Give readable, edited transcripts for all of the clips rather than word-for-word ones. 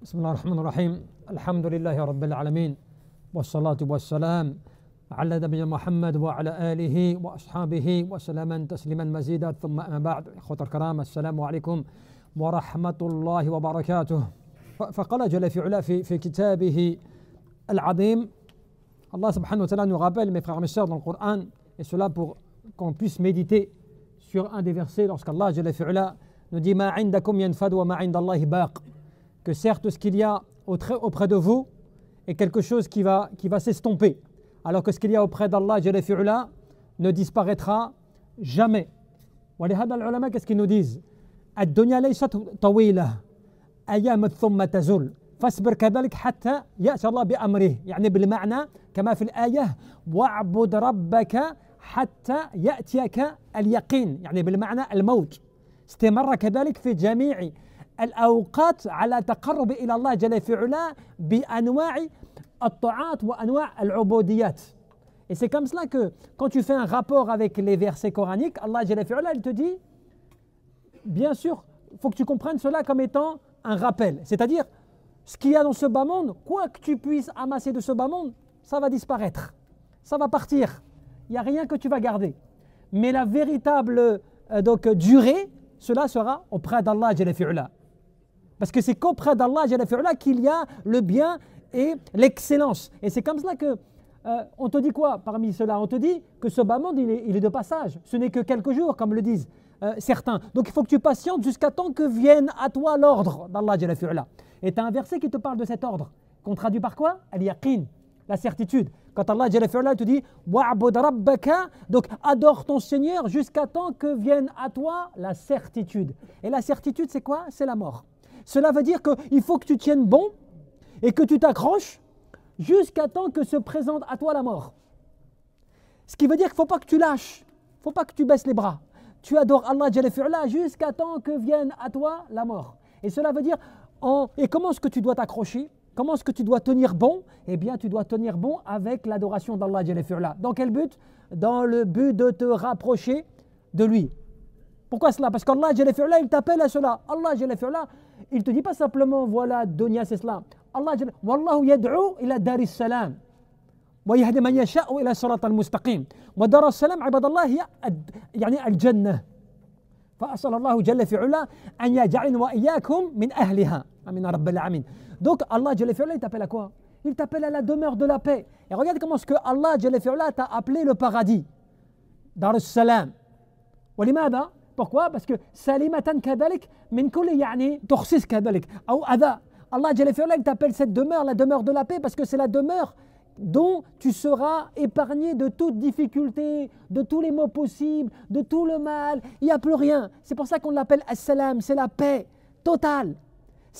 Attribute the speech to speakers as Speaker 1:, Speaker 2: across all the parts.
Speaker 1: بسم الله الرحمن الرحيم. الحمد لله رب العالمين، والصلاة والسلام على نبينا محمد وعلى آله وأصحابه وسلم تسليما مزيدا. ثم أما بعد، إخوة الكرام، السلام عليكم ورحمة الله وبركاته. فقال جل في علا في كتابه العظيم, Allah subhanahu wa ta'ala nous rappelle, mes frères et mes sœurs, dans le Coran, et cela pour qu'on puisse méditer sur un des versets lorsqu'Allah jalla fi ula nous dit ma indakum yanfad wa ma indallahi baq, que certes ce qu'il y a auprès de vous est quelque chose qui va s'estomper, alors que ce qu'il y a auprès d'Allah jalla fi ula ne disparaîtra jamais. ولهذا العلماء, qu'est-ce qu'ils nous disent? الدنيا ليست طويلة أيام ثم تزول فاصبر كذلك حتى يأتي الله بأمره, يعني بالمعنى كما في الآية واعبد ربك حتى يأتيك اليقين, يعني بالمعنى الموت. استمر كذلك في جميع الأوقات على تقرب إلى الله جل في علا بأنواع الطاعات وأنواع العبوديات. Et c'est comme cela que quand tu fais un rapport avec les versets coraniques, Allah jalla fi ula, il te dit, bien sûr, il faut que tu comprennes cela comme étant un rappel. C'est-à-dire, ce qu'il y a dans ce bas monde, quoi que tu puisses amasser de ce bas monde, ça va disparaître, ça va partir. Il n'y a rien que tu vas garder. Mais la véritable durée, cela sera auprès d'Allah jalla fi ula. Parce que c'est qu'auprès d'Allah jalla fi ula qu'il y a le bien et l'excellence. Et c'est comme cela que on te dit quoi parmi cela? On te dit que ce bas monde, il est de passage. Ce n'est que quelques jours, comme le disent certains. Donc il faut que tu patientes jusqu'à temps que vienne à toi l'ordre d'Allah jalla fi ula. Et tu as un verset qui te parle de cet ordre, qu'on traduit par quoi? Al-yaqin, la certitude. Quand Allah jalla fi ula te dit wa'bud rabbaka, donc adore ton Seigneur jusqu'à temps que vienne à toi la certitude. Et la certitude, c'est quoi? C'est la mort. Cela veut dire qu'il faut que tu tiennes bon et que tu t'accroches jusqu'à temps que se présente à toi la mort. Ce qui veut dire qu'il ne faut pas que tu lâches, il ne faut pas que tu baisses les bras. Tu adores Allah jalla fi ula jusqu'à temps que vienne à toi la mort. Et cela veut dire, et comment est-ce que tu dois t'accrocher? Comment est-ce que tu dois tenir bon? Eh bien, tu dois tenir bon avec l'adoration d'Allah jalla fi ula. Dans quel but? Dans le but de te rapprocher de lui. Pourquoi cela? Parce qu'Allah jalla fi ula, il t'appelle à cela. Allah jalla fi ula, il ne te dit pas simplement, voilà, dunya c'est cela. Allah jalla, wallahu yad'u ila daris salam. ويهدي من يشاء إلى صراط المستقيم ودار السلام عباد الله هي يعني الجنة فأسأل الله جل في علا أن يجعلنا وإياكم من أهلها آمين رب العالمين. Donc Allah jalla fi ula, il t'appelle à quoi? Il t'appelle à la demeure de la paix. Et regarde comment ce que Allah jalla fi ula t'a appelé le paradis, dar السلام. ولماذا? Pourquoi? Parce que salimatan kadalik min kulli yani tukhsis kadalik ou adha. Allah jalla fi ula, il t'appelle cette demeure la demeure de la paix parce que c'est la demeure dont tu seras épargné de toute difficulté, de tous les maux possibles, de tout le mal. Il n'y a plus rien. C'est pour ça qu'on l'appelle as-salam, c'est la paix totale.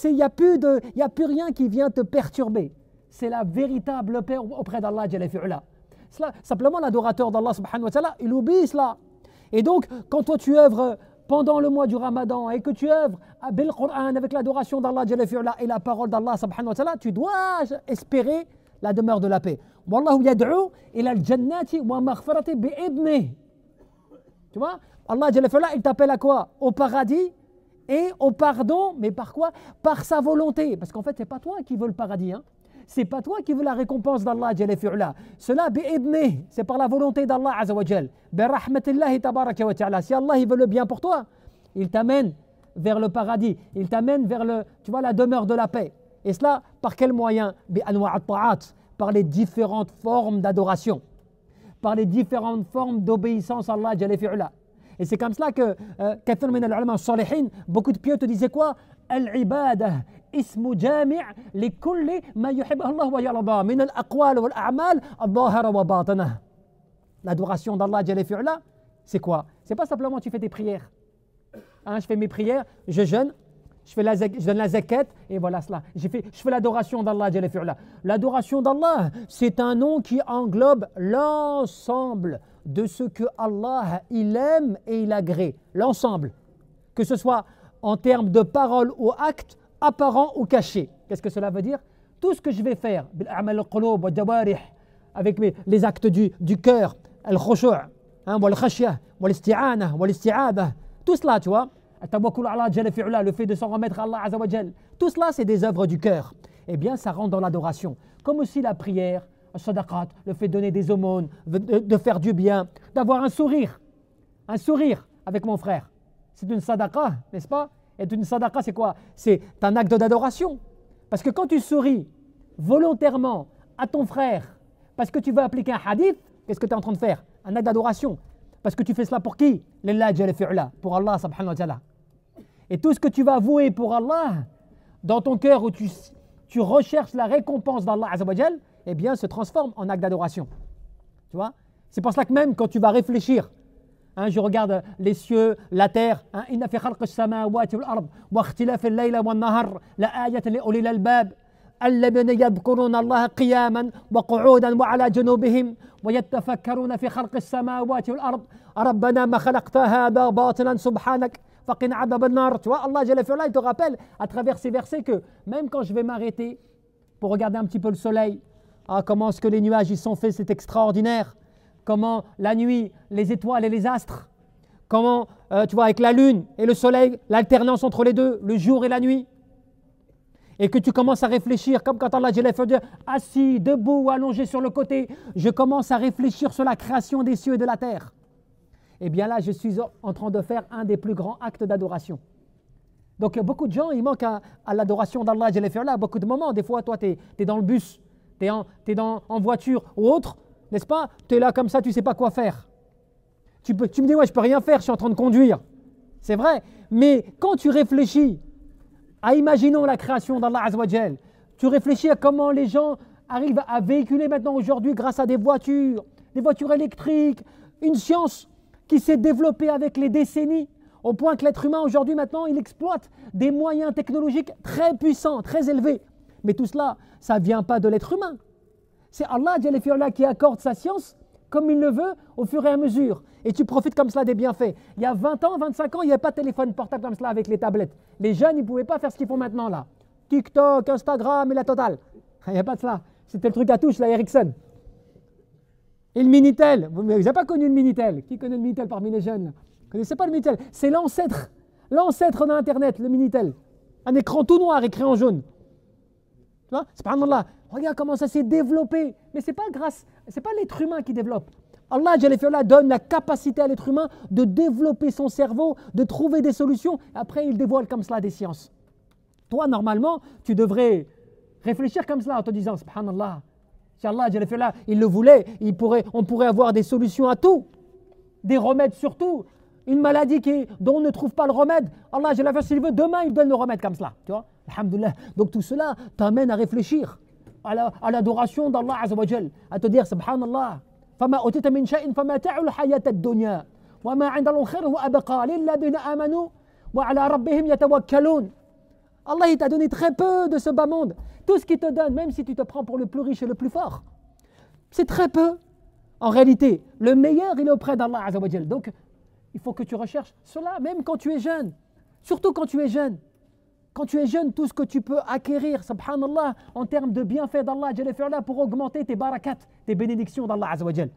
Speaker 1: Il n'y a plus rien qui vient te perturber. C'est la véritable paix auprès d'Allah jalla fi ula. Simplement l'adorateur d'Allah subhanahu wa ta'ala, il oublie cela. Et donc, quand toi tu œuvres pendant le mois du Ramadan et que tu œuvres bil Qur'an avec l'adoration d'Allah jalla fi ula et la parole d'Allah subhanahu wa ta'ala, tu dois espérer la demeure de la paix. Wallahu yad'u ila al-jannati wa maghfirati bi'idnih. Tu vois, Allah jalla fi ula, il t'appelle à quoi? Au paradis et au pardon, mais par quoi? Par sa volonté. Parce qu'en fait, c'est pas toi qui veux le paradis, hein. C'est pas toi qui veux la récompense d'Allah jalla fi ula. Cela bi'idnih, c'est par la volonté d'Allah azza wa jal. Bi rahmatillahi tabaraka wa ta'ala. Si Allah il veut le bien pour toi, il t'amène vers le paradis, il t'amène vers la demeure de la paix. Et cela, par quel moyen? Par les différentes formes d'adoration, par les différentes formes d'obéissance à Allah jalla fi ula. Et c'est comme cela que kathir min al-ulama as-salihin, beaucoup de pieux te disaient quoi? Al-ibadah ismu jami' li kulli ma yuhibbu Allah wa yarda min al-aqwal wal a'mal al-zahira wa batinah. L'adoration d'Allah jalla fi ula, c'est quoi? C'est pas simplement tu fais tes prières. Hein, je fais mes prières, je jeûne, je donne la zakat et voilà cela. Je fais l'adoration d'Allah jalla fi ula. L'adoration d'Allah, c'est un nom qui englobe l'ensemble de ce que Allah il aime et il agrée. L'ensemble. Que ce soit en termes de paroles ou actes, apparents ou cachés. Qu'est-ce que cela veut dire? Tout ce que je vais faire, avec les actes du cœur, al-khushu', wal-khashya, wal-isti'ana, wal-isti'adha, tout cela, tu vois. Le fait de s'en remettre à Allah Azza wa Jal,
Speaker 2: Tout cela, c'est des œuvres du cœur. Eh bien, ça rentre dans l'adoration. Comme aussi la prière, le sadaqat, le fait de donner des aumônes, de faire du bien, d'avoir un sourire. Un sourire avec mon frère. C'est une sadaqa, n'est-ce pas? Et une sadaqa, c'est quoi? C'est un acte d'adoration. Parce que quand tu souris volontairement à ton frère, parce que tu veux appliquer un hadith, qu'est-ce que tu es en train de faire? Un acte d'adoration. Parce que tu fais cela pour qui? Lillah jalla fi'ala, pour Allah subhanahu wa ta'ala. Et tout ce que tu vas vouer pour Allah, dans ton cœur où tu recherches la récompense d'Allah azza wa jal, eh bien se transforme en acte d'adoration. Tu vois? C'est pour cela que même quand tu vas réfléchir, hein, je regarde les cieux, la terre, inna fi khalqi as-samawati wal ard wa ikhtilafi al-layli wan nahar la ayatin li ulil albab الذين يذكرون الله قياما وقعودا وعلى جنوبهم ويتفكرون في خلق السماوات والأرض ربنا ما خلقت هذا باطلا سبحانك فقنا عذاب النار. Tu vois, Allah Jalla fi'ala, il te rappelle à travers ces versets que même quand je vais m'arrêter pour regarder un petit peu le soleil, comment est-ce que les nuages ils sont faits, c'est extraordinaire. Comment la nuit, les étoiles et les astres, comment tu vois avec la lune et le soleil, l'alternance entre les deux, le jour et la nuit. Et que tu commences à réfléchir, comme quand Allah Jalla fi'ala dit assis, debout ou allongé sur le côté, je commence à réfléchir sur la création des cieux et de la terre. Eh bien là, je suis en train de faire un des plus grands actes d'adoration. Donc beaucoup de gens, ils manquent à l'adoration d'Allah Jalla fi'ala à beaucoup de moments. Des fois, toi, tu es dans le bus, tu es en voiture ou autre, n'est-ce pas? Tu es là comme ça, tu ne sais pas quoi faire. Tu me dis, ouais, je ne peux rien faire, je suis en train de conduire. C'est vrai. Mais quand tu réfléchis imaginons la création d'Allah azza wa jal, tu réfléchis à comment les gens arrivent à véhiculer maintenant aujourd'hui grâce à des voitures électriques, une science qui s'est développée avec les décennies, au point que l'être humain aujourd'hui maintenant, il exploite des moyens technologiques très puissants, très élevés. Mais tout cela, ça ne vient pas de l'être humain. C'est Allah Jalla fi'ala qui accorde sa science comme il le veut au fur et à mesure. Et tu profites comme cela des bienfaits. Il y a 20 ans, 25 ans, il n'y avait pas de téléphone portable comme cela avec les tablettes. Les jeunes, ils ne pouvaient pas faire ce qu'ils font maintenant là. TikTok, Instagram et la totale. Il n'y a pas de cela. C'était le truc à touche, la Ericsson. Et le Minitel. Vous n'avez pas connu le Minitel? Qui connaît le Minitel parmi les jeunes? Vous ne connaissez pas le Minitel? C'est l'ancêtre de l'Internet, le Minitel. Un écran tout noir écrit en jaune. Tu vois? Subhanallah. Regarde comment ça s'est développé. Mais ce n'est pas l'être humain qui développe. Allah Jalla fi'ala donne la capacité à l'être humain de développer son cerveau, de trouver des solutions. Après, il dévoile comme cela des sciences. Toi, normalement, tu devrais réfléchir comme cela en te disant, subhanallah, si Allah Jalla fi'ala, il le voulait, on pourrait avoir des solutions à tout, des remèdes sur tout. Une maladie dont on ne trouve pas le remède, Allah Jalla fi'ala, s'il veut, demain, il donne le remède comme cela. Tu vois? Alhamdulillah. Donc tout cela t'amène à réfléchir à l'adoration d'Allah Azza wa Jal, à te dire, subhanallah, فما أوتيت من شيء فمتاع الحياة الدنيا وما عند الله خير وأبقى للذين آمنوا وعلى ربهم يتوكلون. Allah il t'a donné très peu de ce bas monde. Tout ce qu'il te donne, même si tu te prends pour le plus riche et le plus fort, c'est très peu. En réalité, le meilleur il est auprès d'Allah Azza wa Jal. Donc il faut que tu recherches cela même quand tu es jeune. Surtout quand tu es jeune. Quand tu es jeune, tout ce que tu peux acquérir, subhanallah, en termes de bienfaits d'Allah Jalla fi'ala pour augmenter tes barakat, tes bénédictions d'Allah Azza wa Jal.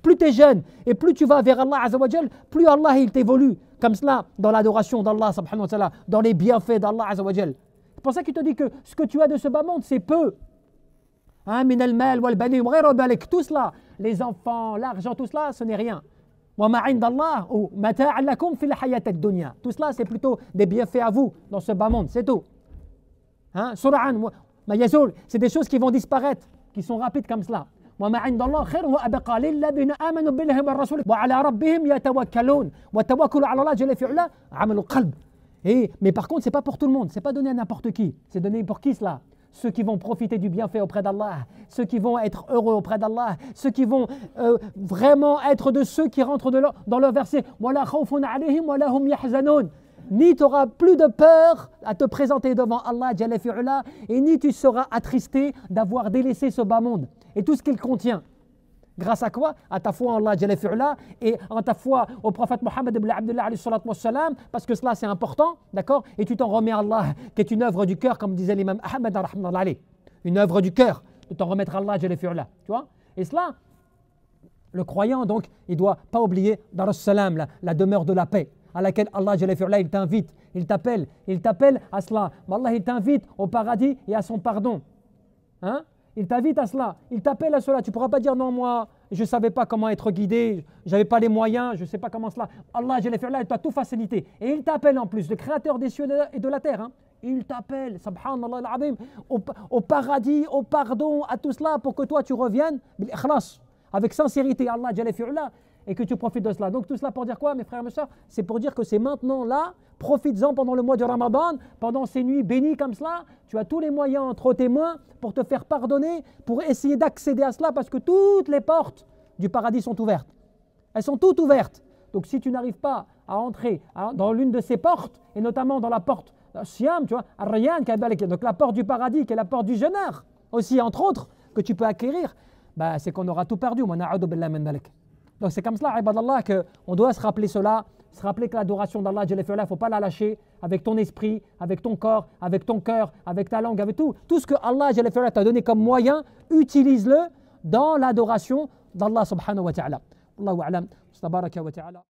Speaker 2: Plus tu es jeune et plus tu vas vers Allah Azza wa Jal, plus Allah il t'évolue comme cela dans l'adoration d'Allah subhanahu wa ta'ala, dans les bienfaits d'Allah Azza wa Jal. C'est pour ça qu'il te dit que ce que tu as de ce bas monde, c'est peu. Min al-mal wal banin wa ghayru dhalik, tout cela, les enfants, l'argent, tout cela, ce n'est rien. Tout cela, c'est plutôt des bienfaits à vous dans ce bas monde, c'est tout. C'est des choses qui vont disparaître, qui sont rapides comme cela. Mais par contre, ce n'est pas pour tout le monde, ce n'est pas donné à n'importe qui. C'est donné pour qui cela? Ceux qui vont profiter du bienfait auprès d'Allah, ceux qui vont être heureux auprès d'Allah, ceux qui vont vraiment être de ceux qui rentrent dans leur verset. Ni tu n'auras plus de peur à te présenter devant Allah Jalla fi'ala, et ni tu seras attristé d'avoir délaissé ce bas monde et tout ce qu'il contient. Grâce à quoi? À ta foi en Allah Jalla fi'ala et à ta foi au prophète Mohammed ibn Abdullah alayhi salatu wassalam, parce que cela c'est important, d'accord? Et tu t'en remets à Allah, qui est une œuvre du cœur, comme disait l'imam Ahmed rahmatullah alayhi. Une œuvre du cœur, de t'en remettre à Allah Jalla fi'ala, tu vois? Et cela, le croyant donc, il ne doit pas oublier Dar es-Salam, la demeure de la paix. à laquelle Allah il t'invite, il t'appelle à cela. Mais Allah il t'invite au paradis et à son pardon. Hein? Il t'invite à cela, il t'appelle à cela. Tu ne pourras pas dire non, moi, je ne savais pas comment être guidé, je n'avais pas les moyens, je ne sais pas comment cela. Allah il t'a tout facilité. Et il t'appelle en plus, le créateur des cieux et de la terre. Hein? Il t'appelle, subhanallah al-azim, au paradis, au pardon, à tout cela pour que toi tu reviennes, avec sincérité à Allah et que tu profites de cela. Donc tout cela pour dire quoi, mes frères et mes sœurs? C'est pour dire que c'est maintenant là, profites-en pendant le mois de Ramadan, pendant ces nuits bénies comme cela, tu as tous les moyens entre tes mains pour te faire pardonner, pour essayer d'accéder à cela parce que toutes les portes du paradis sont ouvertes. Elles sont toutes ouvertes. Donc si tu n'arrives pas à entrer dans l'une de ces portes, et notamment dans la porte Siam, tu vois, Ar-Rayyan, donc la porte du paradis, qui est la porte du jeûneur, aussi entre autres, que tu peux acquérir, bah, c'est qu'on aura tout perdu. Donc c'est comme cela, ibadallah, qu'on doit se rappeler cela, se rappeler que l'adoration d'Allah, il ne faut pas la lâcher avec ton esprit, avec ton corps, avec ton cœur, avec ta langue, avec tout. Tout ce que Allah t'a donné comme moyen, utilise-le dans l'adoration d'Allah subhanahu wa ta'ala. Allahu a'lam, tabaraka wa ta'ala.